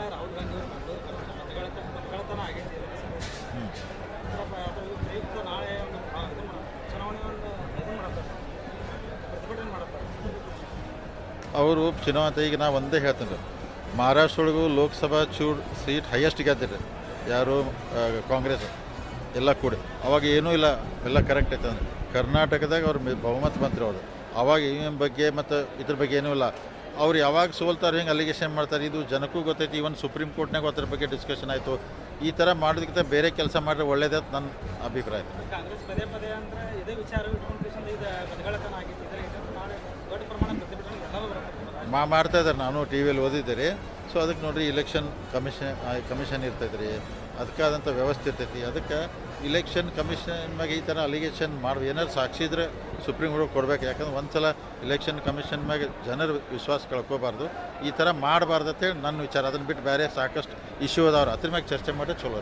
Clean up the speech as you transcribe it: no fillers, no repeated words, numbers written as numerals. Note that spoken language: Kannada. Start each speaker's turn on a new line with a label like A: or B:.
A: ನಾಳೆ ರಾಹುಲ್ ಗಾಂಧಿ ಅವರು ಬಂದು ಮತಗಳತನ ಆಗೈತಿ ಅದ್ರ ಪ್ರಯುಕ್ತ ನಾಳೆ ಒಂದು ಚುನಾವಣೆ ಒಂದು ಇದನ್ನು ಮಾಡತ್ತಾರೆ, ಪ್ರತಿಭಟನೆ ಮಾಡತ್ತಾರೆ.
B: ಅವರು ಚುನಾವಣೆ ಈಗ ನಾವು ಒಂದೇ ಹೇಳ್ತೀನಿ, ಮಹಾರಾಷ್ಟ್ರೊಳಗೂ ಲೋಕಸಭಾ ಸೀಟ್ ಹೈಯೆಸ್ಟ್ ಗೆದ್ದಿರಿ ಯಾರು ಕಾಂಗ್ರೆಸ್ ಎಲ್ಲ ಕೂಡಿ. ಅವಾಗ ಏನೂ ಇಲ್ಲ, ಎಲ್ಲ ಕರೆಕ್ಟ್ ಐತೆ ಅಂದರೆ ಕರ್ನಾಟಕದಾಗ ಅವ್ರು ಬಹುಮತ ಬಂತ್ರಿ ಅವರು. ಅವಾಗ ಇವ್ನ ಬಗ್ಗೆ ಮತ್ತು ಇದ್ರ ಬಗ್ಗೆ ಏನೂ ಇಲ್ಲ. ಅವ್ರು ಯಾವಾಗ ಸೋಲ್ತಾರೆ ಹಿಂಗೆ ಅಲಿಗೇಷನ್ ಮಾಡ್ತಾರೆ, ಇದು ಜನಕ್ಕೂ ಗೊತ್ತೈತಿ. ಈವನ್ ಸುಪ್ರೀಂ ಕೋರ್ಟ್ನಾಗ ಅದ್ರ ಬಗ್ಗೆ ಡಿಸ್ಕಷನ್ ಆಯಿತು. ಈ ಥರ ಮಾಡೋದಕ್ಕಿಂತ ಬೇರೆ ಕೆಲಸ ಮಾಡಿದ್ರೆ ಒಳ್ಳೇದು ಅಂತ ನನ್ನ ಅಭಿಪ್ರಾಯ.
A: ಕಾಂಗ್ರೆಸ್ ಪದೇ ಪದೇ ಅಂದರೆ ಇದೇ ವಿಚಾರ ಇಟ್ಕೊಂಡು ಇದು ಮತಗಳತನ ಆಗಿತ್ತು, ನಾಳೆ ದೊಡ್ಡ ಪ್ರಮಾಣ ಪ್ರತಿಭಟನೆ ಎಲ್ಲರೂ ಬರುತ್ತೆ
B: ಮಾಡ್ತಾಯಿದ್ದಾರೆ. ನಾನು ಟಿ ವಿಯಲ್ಲಿ ಓದಿದ್ದೆ. ಸೊ ಅದಕ್ಕೆ ನೋಡಿರಿ, ಇಲೆಕ್ಷನ್ ಕಮಿಷನ್ ಇರ್ತೈತೆ ರೀ, ಅದಕ್ಕಾದಂಥ ವ್ಯವಸ್ಥೆ ಇರ್ತೈತಿ. ಅದಕ್ಕೆ ಇಲೆಕ್ಷನ್ ಕಮಿಷನ್ ಮ್ಯಾಗೆ ಈ ಥರ ಅಲಿಗೇಷನ್ ಏನಾದ್ರು ಸಾಕ್ಷಿ ಇದ್ರೆ ಸುಪ್ರೀಂ ಕೋರ್ಟ್ ಕೊಡ್ಬೇಕು. ಯಾಕಂದ್ರೆ ಒಂದು ಸಲ ಇಲೆಕ್ಷನ್ ಕಮಿಷನ್ ಮ್ಯಾಗೆ ಜನರ ವಿಶ್ವಾಸ ಕಳ್ಕೊಬಾರ್ದು, ಈ ಥರ ಮಾಡಬಾರ್ದು ಅಂತೇಳಿ ನನ್ನ ವಿಚಾರ. ಅದನ್ನು ಬಿಟ್ಟು ಬೇರೆ ಸಾಕಷ್ಟು ಇಶ್ಯೂ ಅದಾವ್ರು, ಅದ್ರ ಮ್ಯಾಗೆ ಚರ್ಚೆ ಮಾಡಿ ಚಲೋ.